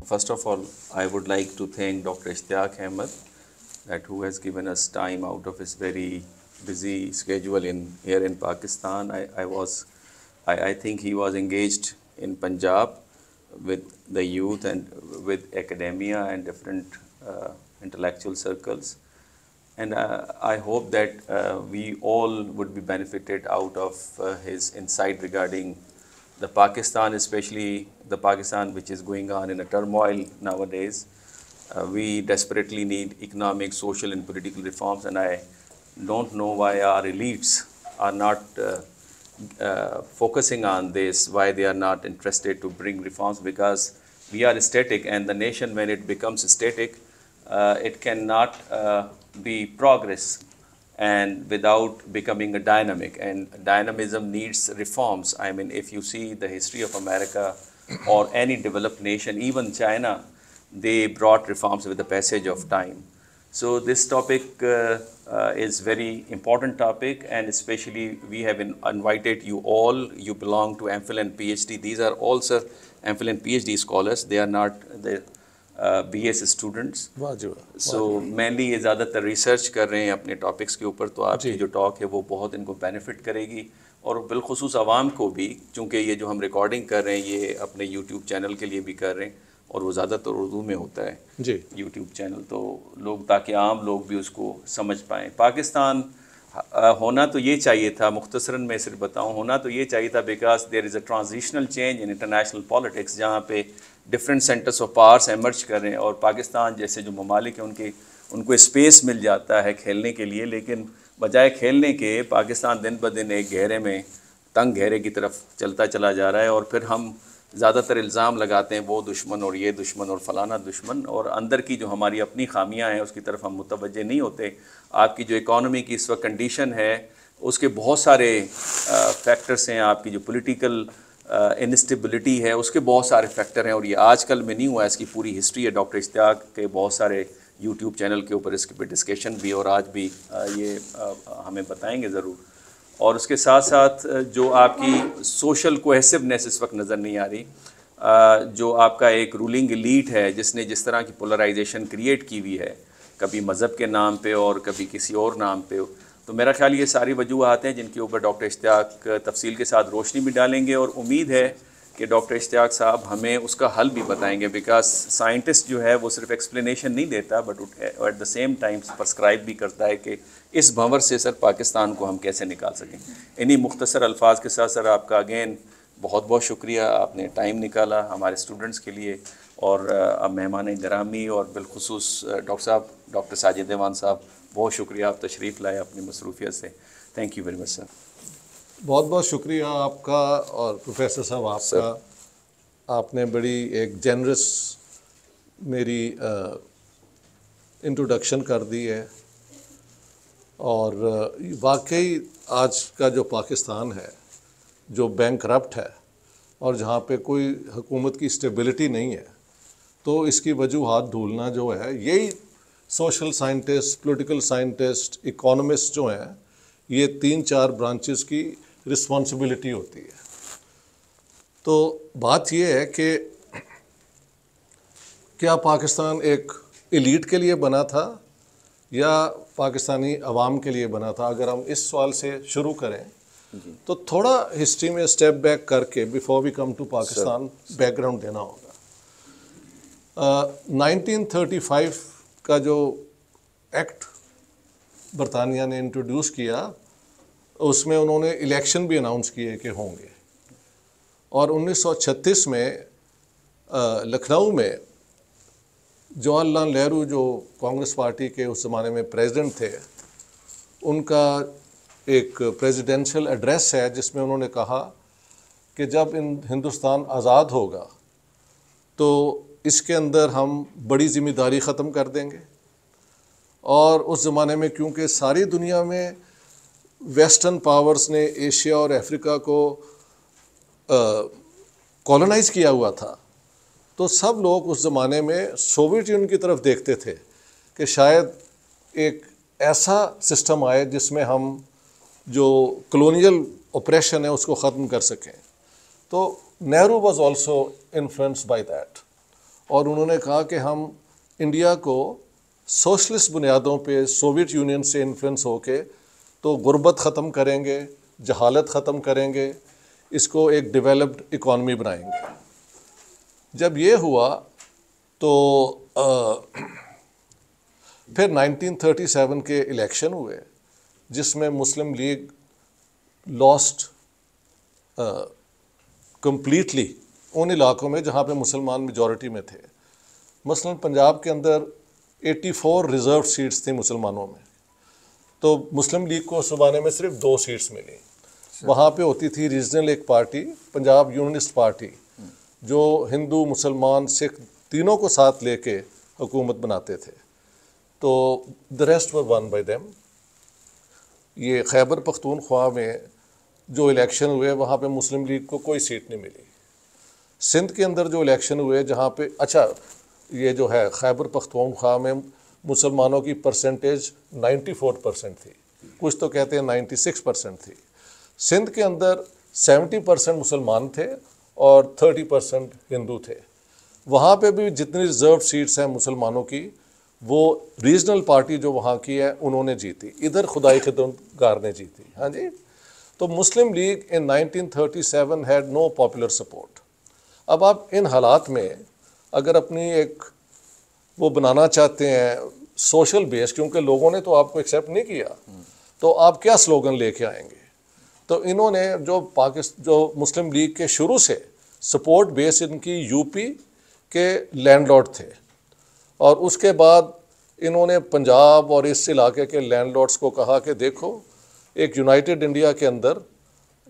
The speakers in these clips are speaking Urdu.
First of all, I would like to thank Dr. Ishtiaq Ahmed, that who has given us time out of his very busy schedule here in Pakistan. I think he was engaged in Punjab with the youth and with academia and different intellectual circles. And I hope that we all would be benefited out of his insight regarding the Pakistan, especially the Pakistan which is going on in a turmoil nowadays. We desperately need economic, social, and political reforms, and I don't know why our elites are not focusing on this, why they are not interested to bring reforms, because we are static, and the nation, when it becomes static, it cannot be progress and without becoming a dynamic, and dynamism needs reforms. I mean, if you see the history of America or any developed nation, even China, they brought reforms with the passage of time. So this topic is very important topic, and especially we have invited you all. You belong to MPhil and PhD. These are also MPhil and PhD scholars. They are not the BS students. So mainly یہ زیادہ تر ریسرچ کر رہے ہیں اپنے ٹاپکس کے اوپر, تو آپ کی جو ٹاک ہے وہ بہت ان کو بینیفٹ کرے گی, اور بالخصوص عوام کو بھی, چونکہ یہ جو ہم ریکارڈنگ کر رہے ہیں یہ اپنے یوٹیوب چینل کے لیے بھی کر رہے ہیں, اور وہ زیادہ تر اردو میں ہوتا ہے یوٹیوب چینل, تو لوگ, تاکہ عام لوگ بھی اس کو سمجھ پائیں. پاکستان ہونا تو یہ چاہیے تھا, مختصراً میں صرف بتاؤں, ہونا تو یہ چاہیے تھا because there is a transitional change in international politics, جہاں پہ different centres of powers emerge کر رہے ہیں, اور پاکستان جیسے جو ممالک ہیں ان کو اسپیس مل جاتا ہے کھیلنے کے لیے, لیکن بجائے کھیلنے کے پاکستان دن بدن ایک گہرے میں, تنگ گہرے کی طرف چلتا چلا جا رہا ہے, اور پھر ہم زیادہ تر الزام لگاتے ہیں وہ دشمن اور یہ دشمن اور فلانا دشمن, اور اندر کی جو ہماری اپنی خامیاں ہیں اس کی طرف ہم متوجہ نہیں ہوتے. آپ کی جو اکانومی کی اس وقت کنڈیشن ہے اس کے بہت سارے فیکٹرس ہیں, آپ کی جو پولیٹیکل انسٹیبلٹی ہے اس کے بہت سارے فیکٹر ہیں, اور یہ آج کل میں نہیں ہوا, اس کی پوری ہسٹری ہے. ڈاکٹر اشتیاق کے بہت سارے یوٹیوب چینل کے اوپر اس کے پہ ڈسکشن بھی, اور آج بھی یہ ہمیں بتائیں گے ضرور. اور اس کے ساتھ ساتھ جو آپ کی سوشل کوہیسونیس اس وقت نظر نہیں آ رہی, جو آپ کا ایک رولنگ ایلیٹ ہے جس نے جس طرح کی پولرائزیشن کریٹ کی ہوئی ہے, کبھی مذہب کے نام پہ اور کبھی کسی اور نام پہ, تو میرا خیال یہ ساری وجوہات ہیں جن کے اوپر ڈاکٹر اشتیاق تفصیل کے ساتھ روشنی بھی ڈالیں گے, اور امید ہے کہ ڈاکٹر اشتیاق صاحب ہمیں اس کا حل بھی بتائیں گے, بیکاز سائنٹسٹ جو ہے وہ صرف ایکسپلینیشن نہیں دیتا but at the same time prescribe بھی کرتا ہے کہ اس بھنور سے سر پاکستان کو ہم کیسے نکال سکیں. انہی مختصر الفاظ کے ساتھ سر آپ کا اگین بہت بہت شکریہ, آپ نے ٹائم نکالا ہمارے اسٹوڈنٹس کے لیے, اور اب مہمان گرامی اور بالخصوص ڈاکٹر صاحب ڈاکٹر ساجد ایوان صاحب, بہت شکریہ آپ تشریف لائے اپنی مصروفیت سے. تھینک یو ویری مچ سر. بہت بہت شکریہ آپ کا, اور پروفیسر صاحب آپ کا, آپ نے بڑی ایک جنرس میری انٹروڈکشن کر دی ہے, اور واقعی آج کا جو پاکستان ہے جو بینک کرپٹ ہے اور جہاں پہ کوئی حکومت کی اسٹیبلٹی نہیں ہے, تو اس کی وجوہات ڈھونڈنا جو ہے, یہی social scientist, political scientist, economist جو ہیں, یہ 3-4 برانچز کی رسپانسبلٹی ہوتی ہے. تو بات یہ ہے کہ کیا پاکستان ایک ایلیٹ کے لیے بنا تھا یا پاکستانی عوام کے لیے بنا تھا؟ اگر ہم اس سوال سے شروع کریں تو تھوڑا ہسٹری میں اسٹیپ بیک کر کے before we come to Pakistan background دینا ہوگا. 1935 کا جو ایکٹ برطانیہ نے انٹروڈیوس کیا, اس میں انہوں نے الیکشن بھی اناؤنس کیے کہ ہوں گے, اور 1936 میں لکھنؤ میں جواہر لال نہرو جو کانگریس پارٹی کے اس زمانے میں پریزیڈنٹ تھے, ان کا ایک پریزیڈینشل ایڈریس ہے جس میں انہوں نے کہا کہ جب ہندوستان آزاد ہوگا تو اس کے اندر ہم بڑی ذمہ داری ختم کر دیں گے. اور اس زمانے میں کیونکہ ساری دنیا میں ویسٹرن پاورز نے ایشیا اور افریقہ کو کالونائز کیا ہوا تھا, تو سب لوگ اس زمانے میں سوویت یونین کی طرف دیکھتے تھے کہ شاید ایک ایسا سسٹم آئے جس میں ہم جو کلونیل اوپریشن ہے اس کو ختم کر سکیں. تو Nehru was also influenced by that, اور انہوں نے کہا کہ ہم انڈیا کو سوشلسٹ بنیادوں پہ سوویت یونین سے انفلوئنس ہو کے تو غربت ختم کریں گے، جہالت ختم کریں گے، اس کو ایک ڈیولپڈ اکانومی بنائیں گے۔ جب یہ ہوا تو پھر 1937 کے الیکشن ہوئے جس میں مسلم لیگ لاسٹ کمپلیٹلی ان علاقوں میں جہاں پہ مسلمان میجورٹی میں تھے۔ مثلا پنجاب کے اندر 84 ریزرو سیٹس تھیں مسلمانوں میں، تو مسلم لیگ کو صوبانے میں صرف 2 سیٹس ملی۔ وہاں پہ ہوتی تھی ریجنل ایک پارٹی، پنجاب یونینسٹ پارٹی، جو ہندو مسلمان سکھ تینوں کو ساتھ لے کے حکومت بناتے تھے، تو the rest were won by them۔ یہ خیبر پختونخوا میں جو الیکشن ہوئے وہاں پہ مسلم لیگ کو کوئی سیٹ نہیں ملی۔ سندھ کے اندر جو الیکشن ہوئے جہاں پہ یہ جو ہے خیبر پختونخوا میں مسلمانوں کی پرسنٹیج 94% تھی، کچھ تو کہتے ہیں 96% تھی۔ سندھ کے اندر 70% مسلمان تھے اور 30% ہندو تھے۔ وہاں پہ بھی جتنی ریزرو سیٹس ہیں مسلمانوں کی وہ ریجنل پارٹی جو وہاں کی ہے انہوں نے جیتی، ادھر خدائی خدمتگار نے جیتی۔ ہاں جی، تو Muslim League in 1937 had no popular support. اب آپ ان حالات میں اگر اپنی ایک وہ بنانا چاہتے ہیں سوشل بیس، کیونکہ لوگوں نے تو آپ کو ایکسیپٹ نہیں کیا، تو آپ کیا سلوگن لے کے آئیں گے؟ تو انہوں نے جو مسلم لیگ کے شروع سے سپورٹ بیس ان کی یو پی کے لینڈ لارڈ تھے، اور اس کے بعد انہوں نے پنجاب اور اس علاقے کے لینڈ لارڈس کو کہا کہ دیکھو ایک یونائٹڈ انڈیا کے اندر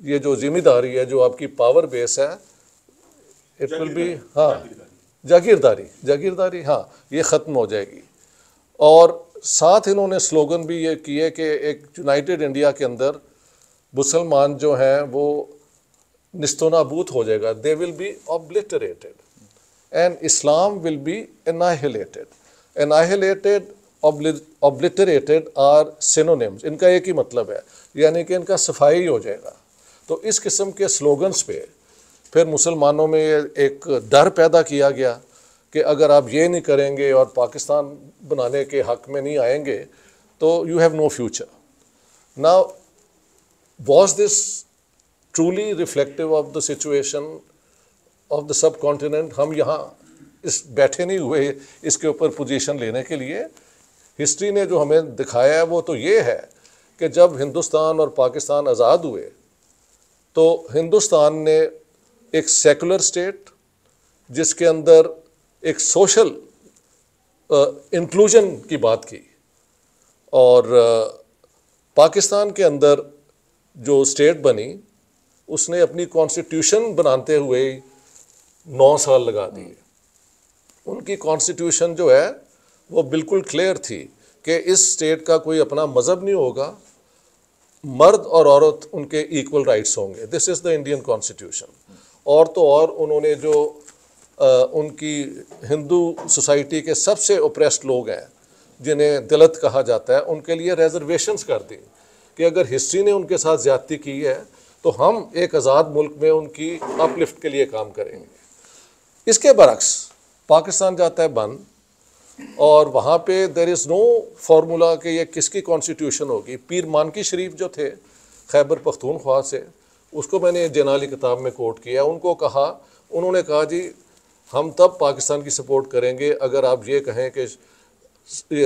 یہ جو ذمہ داری ہے، جو آپ کی پاور بیس ہے، اٹ ول بی جاگیرداری ہاں یہ ختم ہو جائے گی۔ اور ساتھ انہوں نے سلوگن بھی یہ کیے کہ ایک یونائٹڈ انڈیا کے اندر مسلمان جو ہیں وہ نست و نابود ہو جائے گا، they will be obliterated and Islam will be annihilated۔ annihilated obliterated are synonyms، ان کا ایک ہی مطلب ہے، یعنی کہ ان کا صفائی ہو جائے گا۔ تو اس قسم کے سلوگنز پہ پھر مسلمانوں میں ایک ڈر پیدا کیا گیا کہ اگر آپ یہ نہیں کریں گے اور پاکستان بنانے کے حق میں نہیں آئیں گے تو you have no future. Now was this truly reflective of the situation of the subcontinent؟ ہم یہاں بیٹھے نہیں ہوئے اس کے اوپر پوزیشن لینے کے لیے۔ ہسٹری نے جو ہمیں دکھایا ہے وہ تو یہ ہے کہ جب ہندوستان اور پاکستان آزاد ہوئے تو ہندوستان نے ایک سیکولر اسٹیٹ جس کے اندر ایک سوشل انکلوژن کی بات کی، اور پاکستان کے اندر جو اسٹیٹ بنی اس نے اپنی کانسٹیٹیوشن بناتے ہوئے 9 سال لگا دیے۔ ان کی کانسٹیٹیوشن جو ہے وہ بالکل کلیئر تھی کہ اس اسٹیٹ کا کوئی اپنا مذہب نہیں ہوگا، مرد اور عورت ان کے ایکول رائٹس ہوں گے۔ دس از دا انڈین کانسٹیٹیوشن۔ اور تو اور انہوں نے جو ان کی ہندو سوسائٹی کے سب سے اوپریسڈ لوگ ہیں جنہیں دلت کہا جاتا ہے، ان کے لیے ریزرویشنز کر دی کہ اگر ہسٹری نے ان کے ساتھ زیادتی کی ہے تو ہم ایک آزاد ملک میں ان کی اپ لفٹ کے لیے کام کریں گے۔ اس کے برعکس پاکستان جاتا ہے بند، اور وہاں پہ دیر از نو فارمولا کہ یہ کس کی کانسٹیٹیوشن ہوگی۔ پیر مانکی شریف جو تھے خیبر پختونخوا سے، اس کو میں نے جنالی کتاب میں کوٹ کیا، انہوں نے کہا جی ہم تب پاکستان کی سپورٹ کریں گے اگر آپ یہ کہیں کہ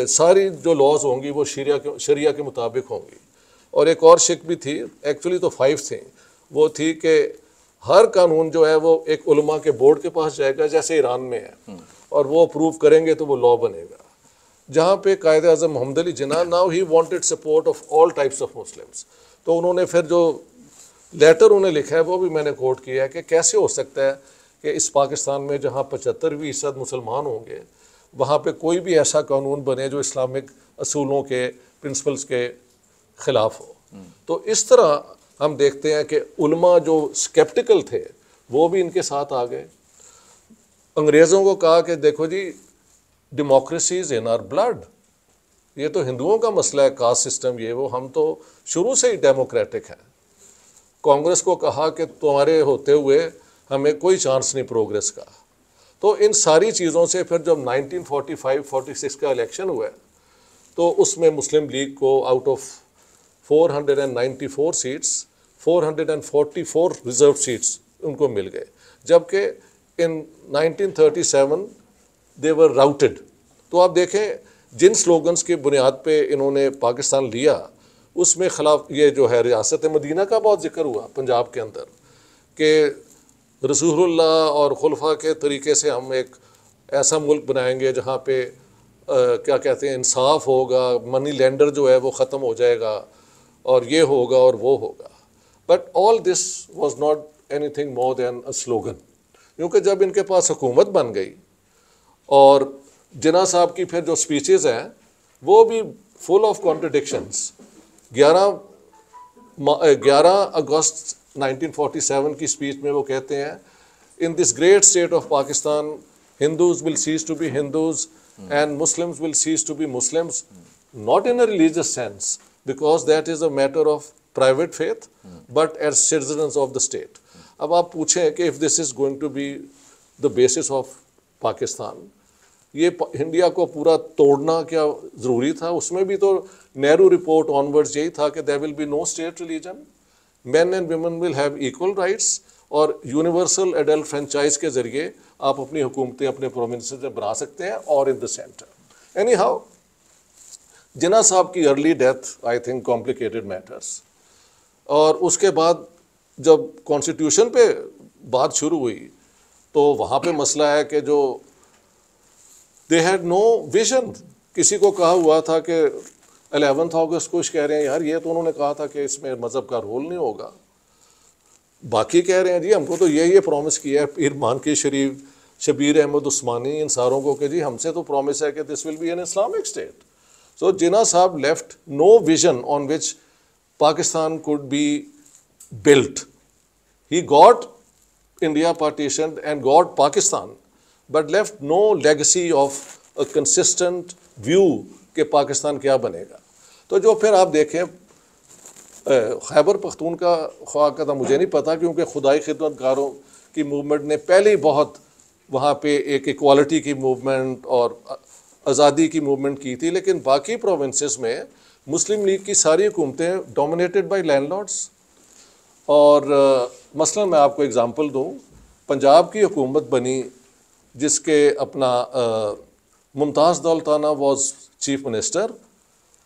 ساری جو لاز ہوں گی وہ شریعہ کے مطابق ہوں گی۔ اور ایک اور شک بھی تھی، ایکچولی تو 5 تھیں، وہ تھی کہ ہر قانون جو ہے وہ ایک علماء کے بورڈ کے پاس جائے گا جیسے ایران میں ہے، اور وہ اپروو کریں گے تو وہ لا بنے گا۔ جہاں پہ Quaid-e-Azam Muhammad Ali Jinnah now he wanted support of all types of Muslims, تو انہوں نے پھر جو لیٹر انہیں لکھا ہے وہ بھی میں نے کوٹ کیا ہے کہ کیسے ہو سکتا ہے کہ اس پاکستان میں جہاں 75% مسلمان ہوں گے وہاں پہ کوئی بھی ایسا قانون بنے جو اسلامک اصولوں کے پرنسپلز کے خلاف ہو۔ تو اس طرح ہم دیکھتے ہیں کہ علماء جو سکیپٹیکل تھے وہ بھی ان کے ساتھ آ گئے۔ انگریزوں کو کہا کہ دیکھو جی democracy is in our blood, یہ تو ہندوؤں کا مسئلہ ہے، کاسٹ سسٹم یہ وہ، ہم تو شروع سے ہی ڈیموکریٹک ہیں۔ کانگریس کو کہا کہ تمہارے ہوتے ہوئے ہمیں کوئی چانس نہیں پروگریس کا۔ تو ان ساری چیزوں سے پھر جب 1945-46 کا الیکشن ہوا ہے تو اس میں مسلم لیگ کو out of 494 seats 444 reserve seats ان کو مل گئے، جبکہ ان 1937 دے ور راؤٹڈ. تو آپ دیکھیں جن سلوگنز کی بنیاد پہ انہوں نے پاکستان لیا اس میں خلاف یہ جو ہے ریاست مدینہ کا بہت ذکر ہوا پنجاب کے اندر کہ رسول اللہ اور خلفاء کے طریقے سے ہم ایک ایسا ملک بنائیں گے جہاں پہ کیا کہتے ہیں انصاف ہوگا، منی لینڈر جو ہے وہ ختم ہو جائے گا اور یہ ہوگا اور وہ ہوگا. But all this was not anything more than a slogan, کیونکہ جب ان کے پاس حکومت بن گئی اور جناح صاحب کی پھر جو سپیچز ہیں وہ بھی فل آف کانٹرڈکشنز. 11 اگست 1947 کی اسپیچ میں وہ کہتے ہیں in this great state of Pakistan Hindus will cease to be Hindus and Muslims will cease to be Muslims, not in a religious sense because that is a matter of private faith but as citizens of the state. اب آپ پوچھیں کہ if this is going to be the basis of Pakistan، یہ انڈیا کو پورا توڑنا کیا ضروری تھا؟ اس میں بھی تو نہرو رپورٹ آنورڈز یہی تھا کہ there will be no state religion, men and women will have equal rights اور یونیورسل ایڈلٹ فرینچائز کے ذریعے آپ اپنی حکومتیں اپنے پروونسز میں بنا سکتے ہیں اور in the centre. Anyhow Jinnah صاحب کی early death I think complicated matters, اور اس کے بعد جب کانسٹیٹیوشن پہ بات شروع ہوئی تو وہاں پہ مسئلہ ہے کہ جو دے ہیڈ نو ویژن. کسی کو کہا ہوا تھا کہ 11 اگست کو کہہ رہے ہیں یار یہ تو انہوں نے کہا تھا کہ اس میں مذہب کا رول نہیں ہوگا، باقی کہہ رہے ہیں جی ہم کو تو یہ پرومس کیا ہے پیر مانکی شریف، شبیر احمد عثمانی، ان ساروں کو کہ جی ہم سے تو پرومس ہے کہ this will be an Islamic state. So Jinnah Sahab left no vision on which Pakistan could be built. He got India partitioned and got Pakistan, but left no legacy of a consistent view کہ پاکستان کیا بنے گا. تو جو پھر آپ دیکھیں خیبر پختونخوا کا تو مجھے نہیں پتا کیونکہ خدائی خدمت گاروں کی موومنٹ نے پہلے ہی بہت وہاں پہ ایک ایکوالٹی کی موومنٹ اور آزادی کی موومنٹ کی تھی، لیکن باقی پروونسز میں مسلم لیگ کی ساری حکومتیں ڈومینیٹڈ بائی لینڈ لارڈس. اور مثلا میں آپ کو اگزامپل دوں، پنجاب کی حکومت بنی جس کے اپنا ممتاز دولتانہ واز چیف منسٹر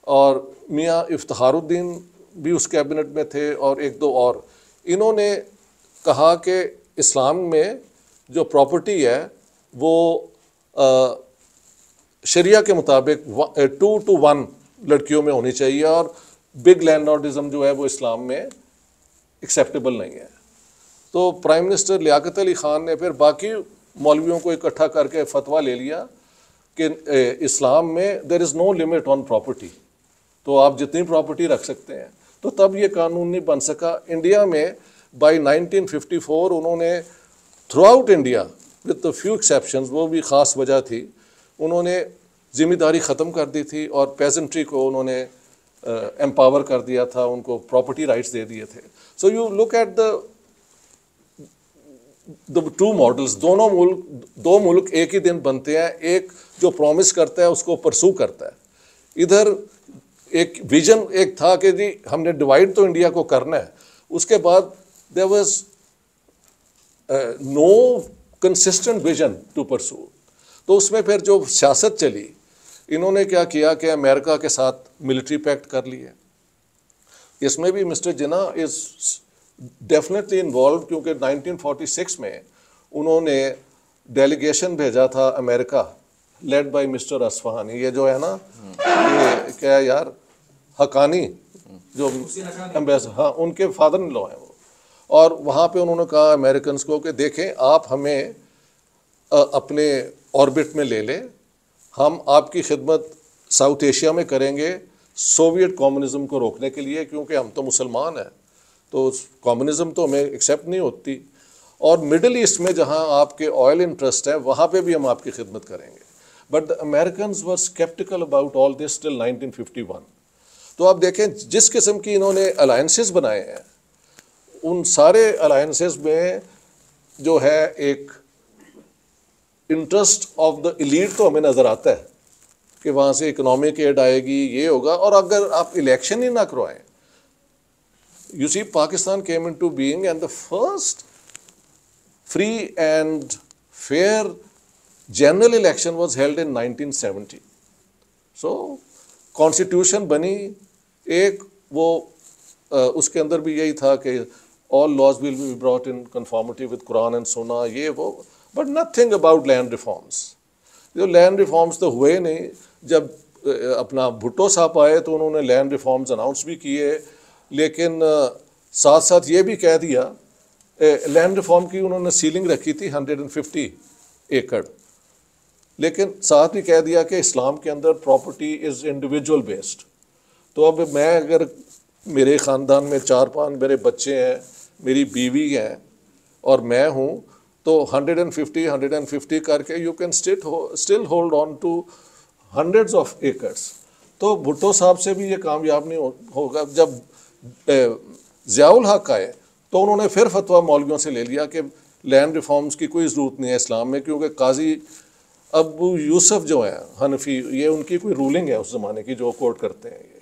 اور میاں افتخار الدین بھی اس کیبنٹ میں تھے اور ایک دو اور. انہوں نے کہا کہ اسلام میں جو پراپرٹی ہے وہ شریعہ کے مطابق 2:1 لڑکیوں میں ہونی چاہیے اور بگ لینڈ لارڈزم جو ہے وہ اسلام میں ایکسیپٹیبل نہیں ہے. تو پرائم منسٹر لیاقت علی خان نے پھر باقی مولویوں کو اکٹھا کر کے فتویٰ لے لیا کہ اسلام میں دیر از نو لمٹ آن پراپرٹی، تو آپ جتنی پراپرٹی رکھ سکتے ہیں. تو تب یہ قانون نہیں بن سکا. انڈیا میں بائی 1954 انہوں نے through out India with few exceptions, وہ بھی خاص وجہ تھی، انہوں نے ذمہ داری ختم کر دی تھی اور پیزنٹری کو انہوں نے امپاور کر دیا تھا، ان کو پراپرٹی رائٹس دے دیے تھے. So you look at the two models. دو ملک ایک ہی دن بنتے ہیں، ایک جو پرومس کرتا ہے اس کو پرسو کرتا ہے. ادھر ایک ویژن ایک تھا کہ جی ہم نے ڈیوائڈ تو انڈیا کو کرنا ہے، اس کے بعد there was no consistent vision to pursue. تو اس میں پھر جو سیاست چلی، انہوں نے کیا کیا کہ امریکہ کے ساتھ ملٹری پیکٹ کر لیے. اس میں بھی mister Jinnah is definitely involved کیونکہ 1946 میں انہوں نے ڈیلیگیشن بھیجا تھا امریکہ لیڈ بائی مسٹر اصفہانی. یہ جو ہے نا یہ کیا یار حقانی جو امبیسڈر، ہاں ان کے فادر ان لا ہیں وہ. اور وہاں پہ انہوں نے کہا امریکنس کو کہ دیکھیں آپ ہمیں اپنے آربٹ میں لے لیں، ہم آپ کی خدمت ساؤتھ ایشیا میں کریں گے سوویٹ کمیونزم کو روکنے کے لیے، کیونکہ ہم تو مسلمان ہیں تو کمیونزم تو ہمیں ایکسیپٹ نہیں ہوتی. اور مڈل ایسٹ میں جہاں آپ کے آئل انٹرسٹ ہے وہاں پہ بھی ہم آپ کی خدمت کریں گے. But the Americans were sceptical about all this till 1951. تو آپ دیکھیں جس قسم کی انہوں نے الائنسز بنائے ہیں، ان سارے الائنسز میں جو ہے ایک انٹرسٹ آف دا ایلیٹ تو ہمیں نظر آتا ہے کہ وہاں سے اکنامک ایڈ آئے گی, یہ ہوگا. اور اگر آپ الیکشن ہی نہ کروائیں, you see Pakistan came into being and the first free and fair general election was held in 1970. So constitution بنی ایک, وہ اس کے اندر بھی یہی تھا کہ all laws will be brought in conformity with Quran and Sunnah, یہ وہ, but nothing about land reforms. جو لینڈ ریفارمز تو ہوئے نہیں. جب اپنا بھٹو صاحب آئے تو انہوں نے لینڈ ریفارمز اناؤنس بھی کیے, لیکن ساتھ ساتھ یہ بھی کہہ دیا, لینڈ ریفارم کی انہوں نے سیلنگ رکھی تھی 150 ایکڑ, لیکن ساتھ ہی کہہ دیا کہ اسلام کے اندر پراپرٹی از انڈیویجول بیسڈ. تو اب میں اگر میرے خاندان میں 4-5 میرے بچے ہیں, میری بیوی ہیں اور میں ہوں, تو 150 کر کے you can still hold on to hundreds of acres. تو بھٹو صاحب سے بھی یہ کامیاب نہیں ہوگا. جب ضیاء الحق آئے تو انہوں نے پھر فتویٰ مولویوں سے لے لیا کہ لینڈ ریفارمز کی کوئی ضرورت نہیں ہے اسلام میں, کیونکہ قاضی ابو یوسف جو ہیں حنفی, یہ ان کی کوئی رولنگ ہے اس زمانے کی جو کوٹ کرتے ہیں یہ.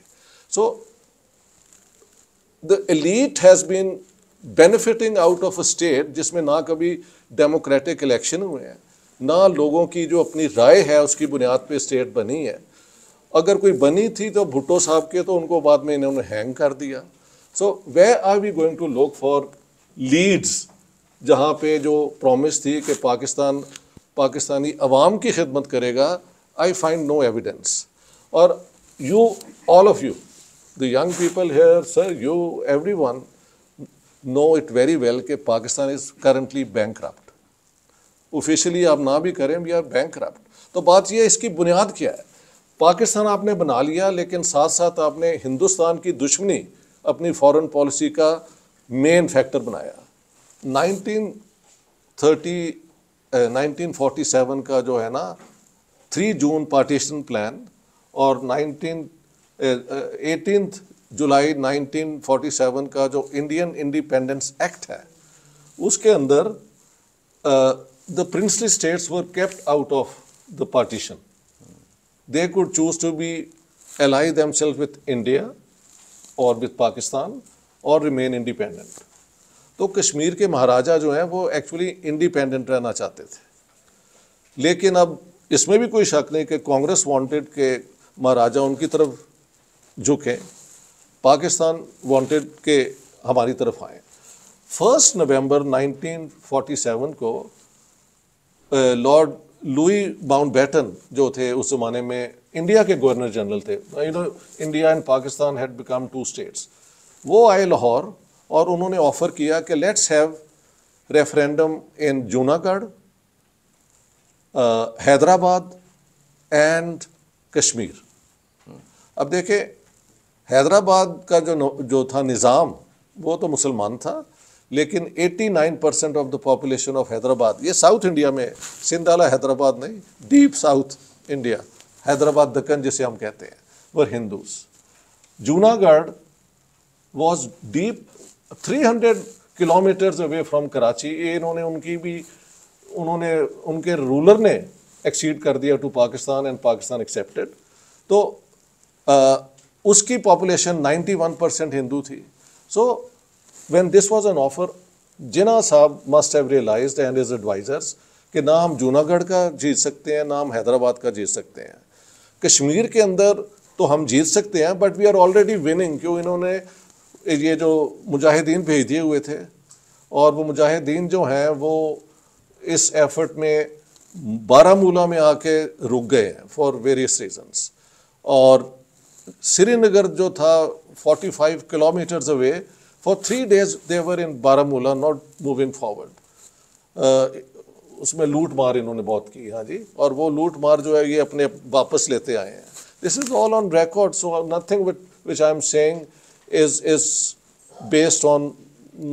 سو the elite has been benefiting out of a state جس میں نہ کبھی ڈیموکریٹک الیکشن ہوئے ہیں, نہ لوگوں کی جو اپنی رائے ہے اس کی بنیاد پہ اسٹیٹ بنی ہے. اگر کوئی بنی تھی تو بھٹو صاحب کے, تو ان کو بعد میں انہوں نے ہینگ کر دیا. سو where are we going to look for leads جہاں پہ جو پرومس تھی کہ پاکستانی عوام کی خدمت کرے گا؟ I find no evidence. اور you, all of you, the young people here, sir, you, everyone know it very well کہ Pakistan is currently bankrupt. Officially آپ نہ بھی کریں, we are bankrupt. تو بات یہ, اس کی بنیاد کیا ہے؟ پاکستان آپ نے بنا لیا, لیکن ساتھ ساتھ آپ نے ہندوستان کی دشمنی اپنی فورن پالیسی کا مین فیکٹر بنایا. 1947 کا جو ہے نا 3 جون پارٹیشن پلان اور 18 جولائی 1947 کا جو انڈین انڈیپینڈنس ایکٹ ہے, اس کے اندر the princely states were kept out of the partition. They could choose to be ally themselves with India or with Pakistan or remain independent. تو کشمیر کے مہاراجا جو ہیں وہ ایکچولی انڈیپینڈنٹ رہنا چاہتے تھے, لیکن اب اس میں بھی کوئی شک نہیں کہ کانگریس وانٹڈ کہ مہاراجا ان کی طرف جھکیں, پاکستان وانٹڈ کہ ہماری طرف آئیں. 1 نومبر 1947 کو لارڈ لوئی باؤنڈ بیٹن جو تھے اس زمانے میں انڈیا کے گورنر جنرل تھے, India and Pakistan had became 2 states, وہ آئے لاہور اور انہوں نے آفر کیا کہ let's have referendum in Junagadh, Hyderabad and Kashmir. اب دیکھیں حیدرآباد کا جو تھا نظام وہ تو مسلمان تھا, لیکن 89% of the population of Hyderabad, یہ ساؤتھ انڈیا میں, سندھ والا حیدرآباد نہیں, deep south India, Hyderabad Deccan جسے ہم کہتے ہیں, وہ Hindus. Junagadh was deep 300 kilometres away from Karachi. یہ انہوں نے ان کے رولر نے ایکسیڈ کر دیا to Pakistan and Pakistan accepted. تو اس کی پاپولیشن 91% ہندو تھی. سو when this was an offer, جناح صاحب must have realized and his advisors کہ نہ ہم جوناگڑھ کا جیت سکتے ہیں, نہ ہم حیدرآباد کا جیت سکتے ہیں. کشمیر کے اندر تو ہم جیت سکتے ہیں, but we are already winning. کیوں؟ انہوں نے یہ جو مجاہدین بھیج دیے ہوئے تھے, اور وہ مجاہدین جو ہیں وہ اس ایفرٹ میں بارہمولہ میں آ کے رک گئے ہیں فار ویریس ریزنس. اور سری نگر جو تھا 45 kilometres away, for 3 days they were in Baramulla, not moving forward. اس میں لوٹ مار انہوں نے بہت کی. ہاں جی, اور وہ لوٹ مار جو ہے یہ اپنے واپس لیتے آئے ہیں. This is all on record, so nothing which I am saying is based on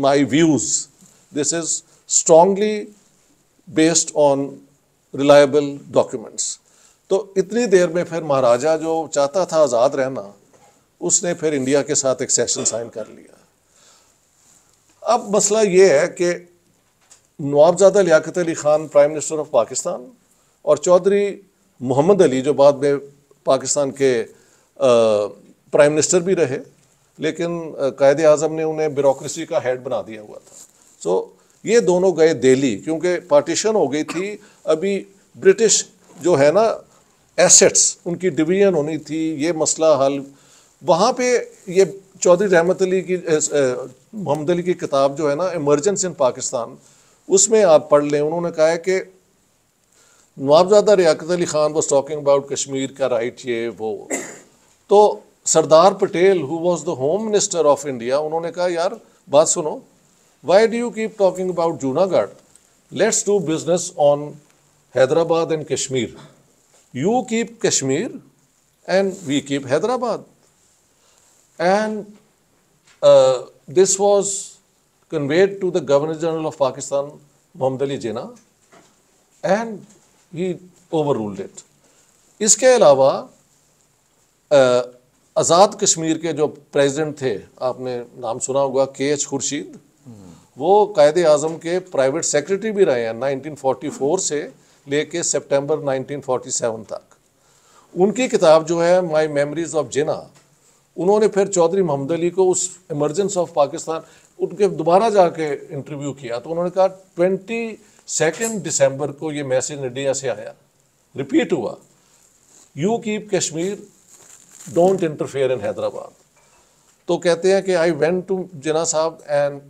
my views. This is strongly based on reliable documents. تو اتنی دیر میں پھر مہاراجا جو چاہتا تھا آزاد رہنا, اس نے پھر انڈیا کے ساتھ ایکسیشن سائن کر لیا. اب مسئلہ یہ ہے کہ Nawabzada Liaquat Ali Khan prime minister of Pakistan, اور چودھری محمد علی جو بعد میں پاکستان کے پرائم منسٹر بھی رہے، لیکن قائد اعظم نے انہیں بیوروکریسی کا ہیڈ بنا دیا ہوا تھا. سو یہ دونوں گئے دہلی، کیونکہ پارٹیشن ہو گئی تھی. ابھی برٹش جو ہے نا ایسٹس ان کی ڈویژن ہونی تھی، یہ مسئلہ حل وہاں پہ. یہ چودھری رحمت علی کی محمد علی کی کتاب جو ہے نا ایمرجنس ان پاکستان، اس میں آپ پڑھ لیں، انہوں نے کہا ہے کہ Nawabzada Liaquat Ali Khan was talking about Kashmir کا رائٹ یہ وہ، تو Sardar Patel who was the home minister of India, انہوں نے کہا یار بات سنو، why do you keep talking about Junagadh, let's do business on Hyderabad and Kashmir. You keep Kashmir and we keep Hyderabad. And this was conveyed to the Governor General of Pakistan, Muhammad Ali Jinnah, and he overruled it. اس کے علاوہ آزاد کشمیر کے جو پریزیڈنٹ تھے، آپ نے نام سنا ہوگا کے ایچ خورشید، وہ قائد اعظم کے پرائیویٹ سیکرٹری بھی رہے ہیں 1944 سے لے کے سپٹمبر 1947 تک. ان کی کتاب جو ہے مائی میموریز آف جناح، انہوں نے پھر چودھری محمد علی کو اس ایمرجنس آف پاکستان ان کے دوبارہ جا کے انٹرویو کیا، تو انہوں نے کہا 22 دسمبر کو یہ میسج انڈیا سے آیا، ریپیٹ ہوا، you keep Kashmir don't interfere in Hyderabad. تو کہتے ہیں کہ آئی وینٹ ٹو جناح صاحب and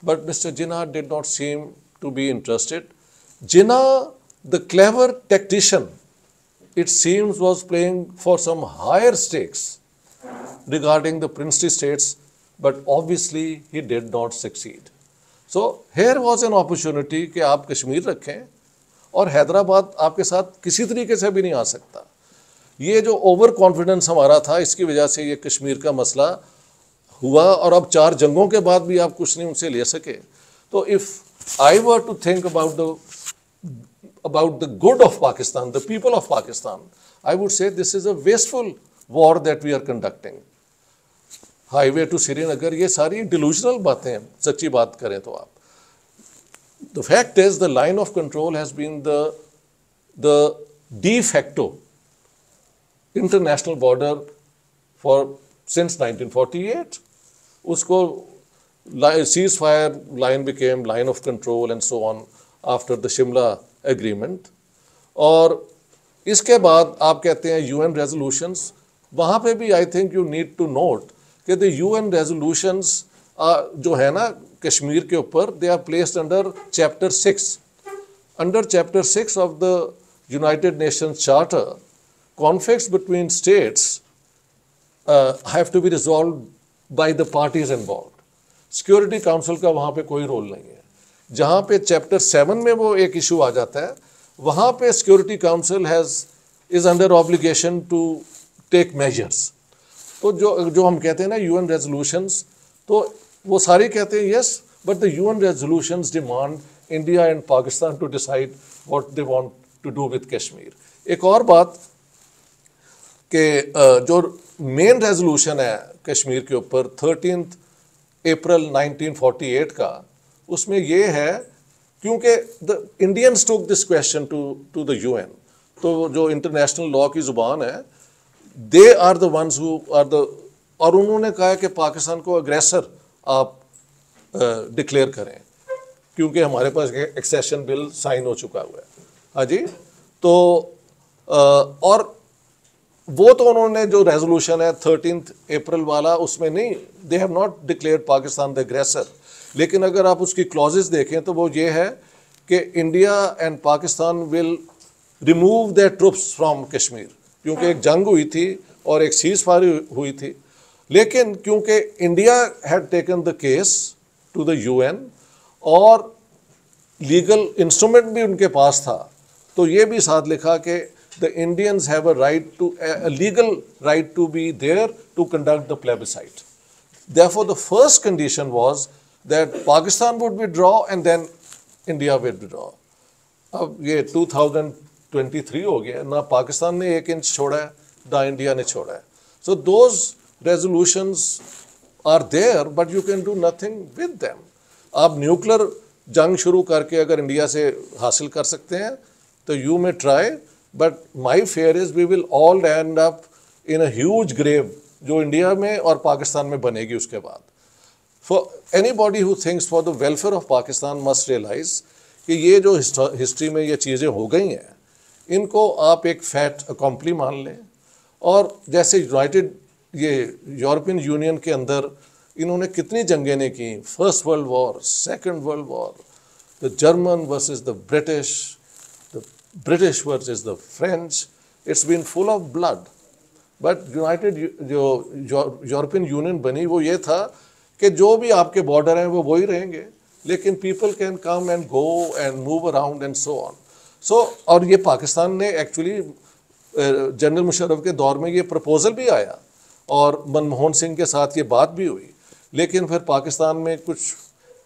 but mister Jinnah did not seem to be interested. Jinnah the clever tactician, it seems, was playing for some higher stakes regarding the princely states, but obviously he did not succeed. So here was an opportunity کہ آپ کشمیر رکھیں اور حیدرآباد آپ کے ساتھ کسی طریقے سے بھی نہیں آ سکتا. یہ جو اوور کانفیڈنس ہمارا تھا، اس کی وجہ سے یہ کشمیر کا مسئلہ ہوا، اور اب 4 جنگوں کے بعد بھی آپ کچھ نہیں ان سے لے سکے. تو if I were to think about the good of Pakistan, the people of Pakistan, I would say this is a wasteful war that we are conducting. Highway to Srinagar, یہ ساری delusional باتیں ہیں، سچی بات کریں تو آپ. The fact is the line of control has been the de facto international border since 1948. اس کو ceasefire line became line of control and so on after the Shimla agreement. اور اس کے بعد آپ کہتے ہیں UN resolutions، وہاں پہ بھی I think you need to note کہ the UN resolutions جو ہے نا کشمیر کے اوپر they are placed under chapter 6. Under chapter 6 of the United Nations Charter, conflicts between states have to be resolved by the parties involved. Security Council کا وہاں پہ کوئی رول نہیں ہے. جہاں پہ چیپٹر 7 میں وہ ایک ایشو آ جاتا ہے، وہاں پہ security council is under obligation to take measures. تو جو ہم کہتے ہیں نا UN ریزولوشنز، تو وہ سارے کہتے ہیں yes but the UN resolutions demand India and Pakistan to decide what they want to do with Kashmir. ایک اور بات کہ جو مین ریزولوشن ہے کشمیر کے اوپر 13 اپریل 1948 کا، اس میں یہ ہے کیونکہ the Indians took this question to the UN، تو جو انٹرنیشنل لا کی زبان ہے they are the ones who are the, اور انہوں نے کہا کہ پاکستان کو اگریسر آپ ڈکلیئر کریں کیونکہ ہمارے پاس ایکسیشن بل سائن ہو چکا ہوا ہے. ہاں جی، تو اور وہ تو انہوں نے جو ریزولوشن ہے 13 اپریل والا، اس میں نہیں، they have not declared Pakistan the aggressor. لیکن اگر آپ اس کی کلوزز دیکھیں تو وہ یہ ہے کہ India and Pakistan will remove their troops from Kashmir, کیونکہ ایک جنگ ہوئی تھی اور ایک سیز فائر ہوئی تھی. لیکن کیونکہ India had taken the case to the UN اور لیگل انسٹرومنٹ بھی ان کے پاس تھا، تو یہ بھی ساتھ لکھا کہ the Indians have a legal right to be there to conduct the plebiscite. Therefore, the first condition was that Pakistan would withdraw and then India would withdraw. اب یہ 2023 ہو گیا، نہ پاکستان نے 1 انچ چھوڑا ہے نہ انڈیا نے چھوڑا ہے. So those resolutions are there but you can do nothing with them. آپ نیوکلر جنگ شروع کر کے اگر انڈیا سے حاصل کر سکتے ہیں تو you may try, but my fear is we will all end up in a huge grave جو انڈیا میں اور پاکستان میں بنے گی اس کے بعد. For anybody who thinks for the welfare of Pakistan must realize کہ یہ جو ہسٹری میں یہ چیزیں ہو گئی ہیں ان کو آپ ایک فیٹ اکمپلی مان لیں. اور جیسے یونائٹڈ یہ یورپین یونین کے اندر انہوں نے کتنی جنگیں نے کی, first world war, second world war, the German versus the British versus the French, it's been full of blood. But United جو یورپین یونین بنی وہ یہ تھا کہ جو بھی آپ کے بارڈر ہیں وہ وہی رہیں گے, لیکن people can come and go and move around and so on. So اور یہ پاکستان نے ایکچولی جنرل مشرف کے دور میں یہ پرپوزل بھی آیا اور منموہن سنگھ کے ساتھ یہ بات بھی ہوئی, لیکن پھر پاکستان میں کچھ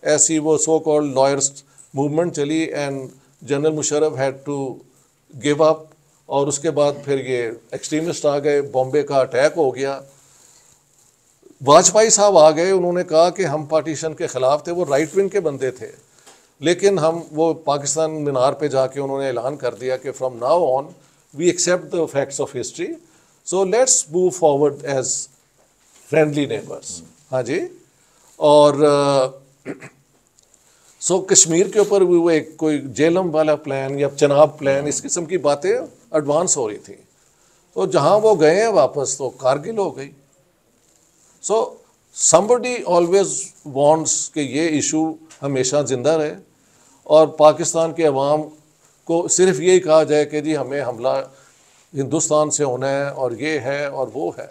ایسی وہ سو کالڈ لائرس موومنٹ چلی and general Musharraf had to give up. اور اس کے بعد پھر یہ ایکسٹریمسٹ آ گئے, بامبے کا اٹیک ہو گیا. واجپئی صاحب آ گئے, انہوں نے کہا کہ ہم پارٹیشن کے خلاف تھے, وہ رائٹ ونگ کے بندے تھے, لیکن ہم وہ پاکستان مینار پہ جا کے انہوں نے اعلان کر دیا کہ from now on we accept the facts of history, so let's move forward as friendly neighbours. ہاں جی. اور سو کشمیر کے اوپر بھی وہ ایک کوئی جیلم والا پلان یا چناب پلان اس قسم کی باتیں ایڈوانس ہو رہی تھی. تو جہاں وہ گئے ہیں واپس تو کارگل ہو گئی. سو somebody always wants کہ یہ ایشو ہمیشہ زندہ رہے اور پاکستان کے عوام کو صرف یہی کہا جائے کہ جی ہمیں حملہ ہندوستان سے ہونا ہے اور یہ ہے اور وہ ہے,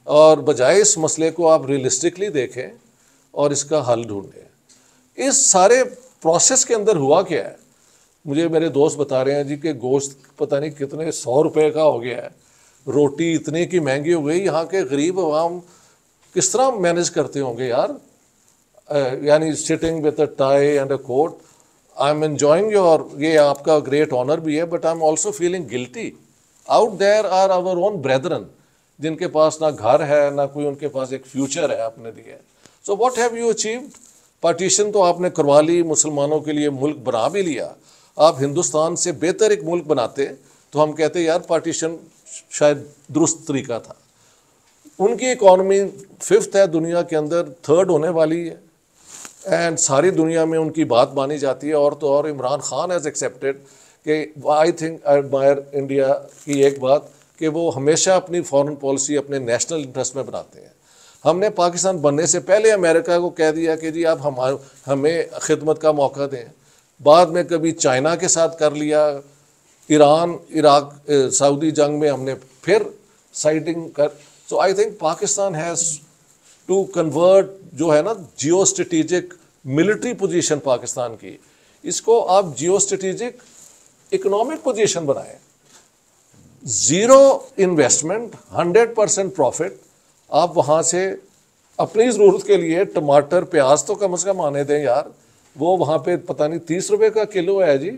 اور بجائے اس مسئلے کو آپ ریئلسٹکلی دیکھیں اور اس کا حل ڈھونڈیں. اس سارے پروسیس کے اندر ہوا کیا ہے, مجھے میرے دوست بتا رہے ہیں جی کہ گوشت پتہ نہیں کتنے 100 روپے کا ہو گیا ہے, روٹی اتنے کی مہنگی ہو گئی, یہاں کے غریب عوام کس طرح مینیج کرتے ہوں گے یار. یعنی sitting with a tie and a coat, I am enjoying your, یہ آپ کا گریٹ آنر بھی ہے, but I am also feeling guilty. Out there are our own brethren جن کے پاس نہ گھر ہے نہ کوئی ان کے پاس ایک فیوچر ہے اپنے لیے. So what have you achieved? Partition تو آپ نے کروا لی, مسلمانوں کے لیے ملک بنا بھی لیا. آپ ہندوستان سے بہتر ایک ملک بناتے تو ہم کہتے یار پارٹیشن شاید درست طریقہ تھا. ان کی اکانومی 5th ہے دنیا کے اندر, 3rd ہونے والی ہے, اینڈ ساری دنیا میں ان کی بات مانی جاتی ہے. اور تو اور عمران خان ہیز ایکسیپٹیڈ کہ I think I admirer India کی ایک بات کہ وہ ہمیشہ اپنی فارن پالیسی اپنے نیشنل انٹرسٹ میں بناتے ہیں. ہم نے پاکستان بننے سے پہلے امریکہ کو کہہ دیا کہ جی آپ ہمیں خدمت کا موقع دیں, بعد میں کبھی چائنا کے ساتھ کر لیا, ایران عراق سعودی جنگ میں ہم نے پھر سائڈنگ کر. So I think Pakistan has to convert جو ہے نا geostrategic military position Pakistan کی, اس کو آپ جیو اسٹریٹجک اکنامک پوزیشن بنائیں. 0 انویسٹمنٹ 100% پروفٹ. آپ وہاں سے اپنی ضرورت کے لیے ٹماٹر پیاز تو کم از کم آنے دیں یار. وہ وہاں پہ پتہ نہیں 30 روپے کا کلو ہے جی.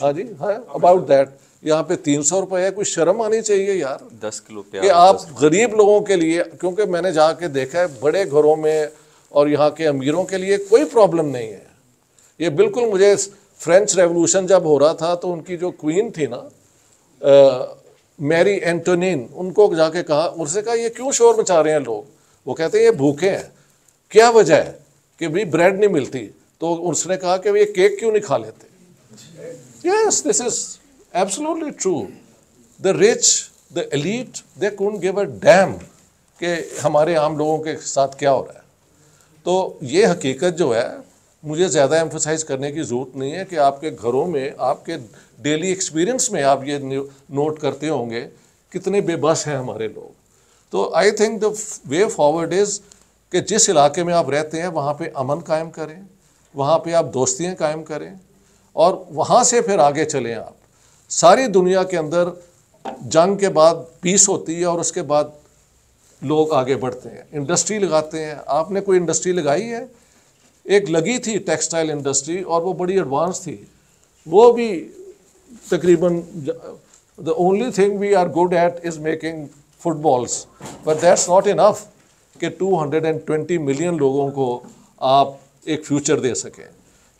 ہاں جی, ہاں اباؤٹ دیٹ. یہاں پہ 300 روپے ہے. کوئی شرم آنی چاہیے یار 10 کلو پیاز کہ آپ غریب لوگوں کے لیے, کیونکہ میں نے جا کے دیکھا ہے بڑے گھروں میں اور یہاں کے امیروں کے لیے کوئی پرابلم نہیں ہے. یہ بالکل مجھے فرینچ ریولوشن جب ہو رہا تھا تو ان کی جو کوئین تھی نا میری اینٹونین, ان کو جا کے کہا, ان سے کہا یہ کیوں شور مچا رہے ہیں لوگ؟ وہ کہتے ہیں یہ بھوکے ہیں. کیا وجہ ہے؟ کہ بھائی بریڈ نہیں ملتی. تو اس نے کہا کہ یہ کیک کیوں نہیں کھا لیتے؟ Yes, this is absolutely true. The rich, the elite, they can't give a damn کہ ہمارے عام لوگوں کے ساتھ کیا ہو رہا ہے. تو یہ حقیقت جو ہے مجھے زیادہ ایمفسائز کرنے کی ضرورت نہیں ہے کہ آپ کے گھروں میں آپ کے ڈیلی ایکسپیرینس میں آپ یہ نوٹ کرتے ہوں گے کتنے بے بس ہیں ہمارے لوگ. تو I think the way forward is کہ جس علاقے میں آپ رہتے ہیں وہاں پہ امن قائم کریں, وہاں پہ آپ دوستیاں قائم کریں اور وہاں سے پھر آگے چلیں. آپ ساری دنیا کے اندر جنگ کے بعد پیس ہوتی ہے اور اس کے بعد لوگ آگے بڑھتے ہیں, انڈسٹری لگاتے ہیں. آپ نے کوئی انڈسٹری لگائی ہے؟ ایک لگی تھی ٹیکسٹائل انڈسٹری اور وہ بڑی ایڈوانس تھی. وہ بھی تقریباً the only thing we are good at is making footballs, but that's not enough کہ 220 ملین لوگوں کو آپ ایک فیوچر دے سکیں.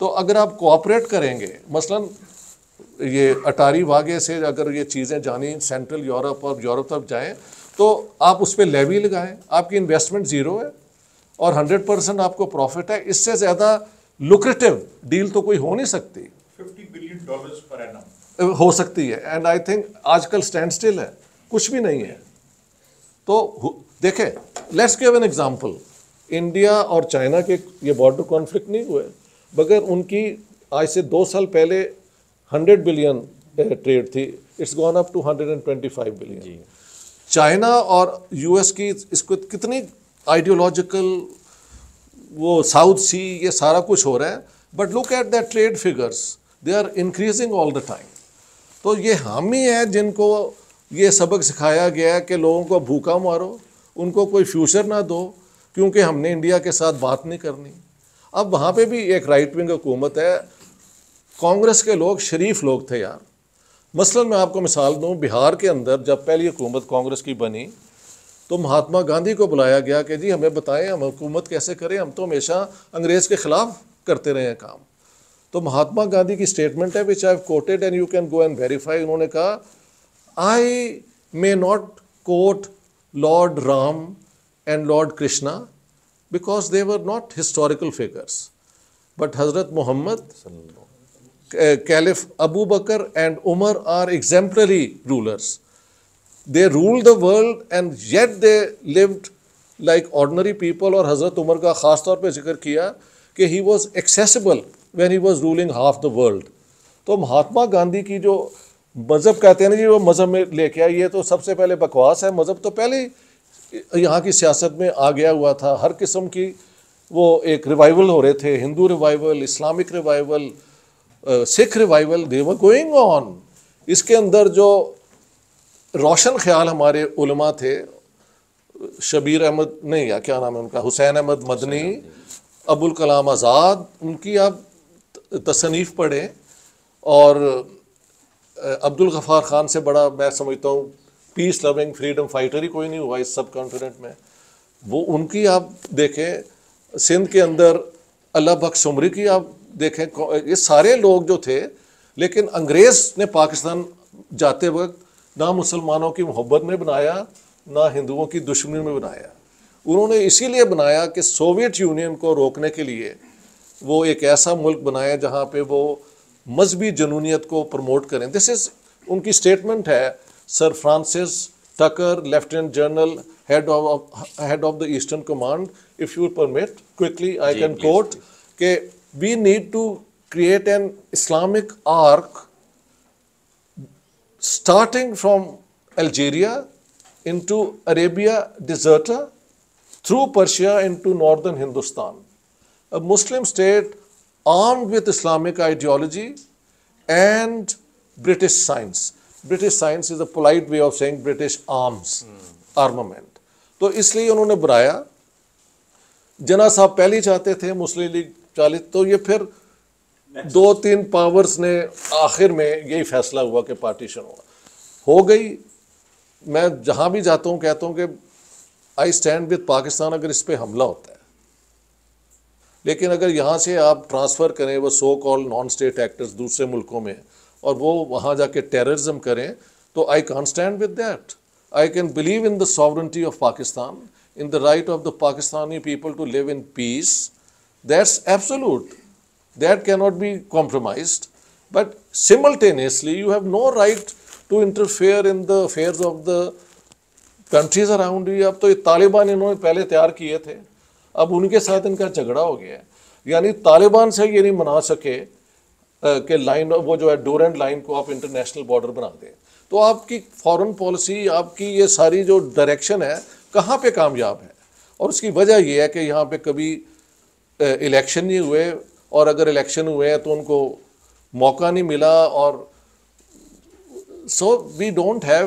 تو اگر آپ کوآپریٹ کریں گے, مثلاً یہ اٹاری واقعے سے اگر یہ چیزیں جانی سینٹرل یورپ اور یورپ تک جائیں تو آپ اس پہ لیوی لگائیں, آپ کی انویسٹمنٹ زیرو ہے اور 100% آپ کو پروفٹ ہے. اس سے زیادہ لوکریٹو ڈیل تو کوئی ہو نہیں سکتی. $50 billion per annum ہو سکتی ہے. اینڈ آئی تھنک آج کل اسٹینڈ اسٹل ہے, کچھ بھی نہیں ہے. تو دیکھیں, let's give an example. India اور چائنا کے یہ بارڈر کانفلکٹ نہیں ہوئے مگر ان کی آج سے 2 سال پہلے 100 بلین ٹریڈ تھی, it's gone up to 125 billion. China اور یو ایس کی اس کو کتنی آئیڈیولوجیکل وہ ساؤتھ سی یہ سارا کچھ ہو رہا ہے, but look at that trade figures, they are increasing all the time. تو یہ ہم ہی ہیں جن کو یہ سبق سکھایا گیا ہے کہ لوگوں کو بھوکا مارو, ان کو کوئی فیوچر نہ دو, کیونکہ ہم نے انڈیا کے ساتھ بات نہیں کرنی. اب وہاں پہ بھی ایک رائٹ ونگ حکومت ہے. کانگریس کے لوگ شریف لوگ تھے یار. مثلاً میں آپ کو مثال دوں, بہار کے اندر جب پہلی حکومت کانگریس کی بنی تو مہاتما گاندھی کو بلایا گیا کہ جی ہمیں بتائیں ہم حکومت کیسے کریں, ہم تو ہمیشہ انگریز کے خلاف کرتے رہے ہیں کام. تو مہاتما گاندھی کی اسٹیٹمنٹ ہے which I have quoted and you can go and verify. انہوں نے کہا I may not quote Lord Ram and Lord Krishna because they were not historical figures, but Hazrat Muhammad, Caliph Abu Bakr and Umar are exemplary rulers. They ruled the world and yet they lived like ordinary people. اور حضرت عمر کا خاص طور پہ ذکر کیا کہ he was accessible when he was ruling half the world. تو مہاتما گاندھی کی جو مذہب کہتے ہیں نا جی وہ مذہب میں لے کے آئے, یہ تو سب سے پہلے بکواس ہے. مذہب تو پہلے یہاں کی سیاست میں آ گیا ہوا تھا. ہر قسم کی وہ ایک ریوائول ہو رہے تھے, Hindu revival, Islamic revival, Sikh revival, they were going on. اس کے اندر جو روشن خیال ہمارے علماء تھے, شبیر احمد نہیں یا کیا نام ہے ان کا, حسین احمد مدنی, ابوالکلام آزاد, ان کی آپ تصنیف پڑھیں. اور عبدالغفار خان سے بڑا میں سمجھتا ہوں پیس لونگ فریڈم فائٹر ہی کوئی نہیں ہوا اس سب کانٹیننٹ میں. وہ ان کی آپ دیکھیں, سندھ کے اندر اللہ بخش سمری کی آپ دیکھیں, یہ سارے لوگ جو تھے. لیکن انگریز نے پاکستان جاتے وقت نہ مسلمانوں کی محبت میں بنایا نہ ہندوؤں کی دشمنی میں بنایا. انہوں نے اسی لیے بنایا کہ سوویت یونین کو روکنے کے لیے وہ ایک ایسا ملک بنایا جہاں پہ وہ مذہبی جنونیت کو پروموٹ کریں. دس از ان کی اسٹیٹمنٹ ہے. Sir Francis Tucker, lieutenant general, head of the eastern command, if you permit quickly I can quote کہ we need to create an Islamic arc starting from Algeria into Arabia Deserta through Persia into northern Hindustan. A Muslim state armed with Islamic ideology and British science. British science is a polite way of saying British arms, armament. تو اس لیے انہوں نے بنایا. جناح صاحب پہلے چاہتے تھے مسلم لیگ 40, تو یہ پھر 2-3 پاورز نے آخر میں یہی فیصلہ ہوا کہ پارٹیشن ہو گئی. میں جہاں بھی جاتا ہوں کہتا ہوں کہ آئی اسٹینڈ وتھ پاکستان اگر اس پہ حملہ ہوتا ہے. لیکن اگر یہاں سے آپ ٹرانسفر کریں وہ سو کال نان اسٹیٹ ایکٹرز دوسرے ملکوں میں اور وہ وہاں جا کے ٹیررزم کریں, تو آئی کان stand with that. I can believe in the sovereignty of Pakistan, in the right of the Pakistani people to live in peace. That's absolute. That cannot be compromised. But simultaneously, you have no right to interfere in the affairs of the countries around you. اب تو یہ طالبان انہوں نے پہلے تیار کیے تھے, اب ان کے ساتھ ان کا جھگڑا ہو گیا ہے. یعنی طالبان سے یہ نہیں منا سکے کہ لائن وہ جو ہے ڈورینڈ لائن کو آپ انٹرنیشنل بارڈر بنا دیں. تو آپ کی فارن پالیسی, آپ کی یہ ساری جو ڈائریکشن ہے کہاں پہ کامیاب ہے. اور اس کی وجہ یہ ہے کہ یہاں پہ کبھی الیکشن نہیں ہوئے, اور اگر الیکشن ہوئے ہیں تو ان کو موقع نہیں ملا. اور سو وی ڈونٹ ہیو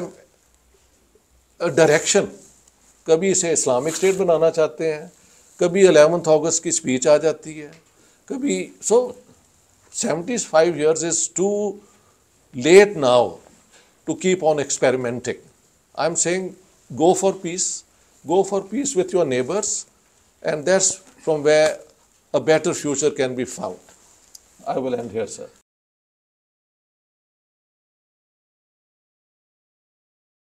ڈائریکشن. کبھی اسے اسلامک اسٹیٹ بنانا چاہتے ہیں, کبھی 11 اگست کی اسپیچ آ جاتی ہے, کبھی سو 75 years is too late now to keep on experimenting. I'm saying go for peace with your neighbors, and that's from where a better future can be found. I will end here, sir.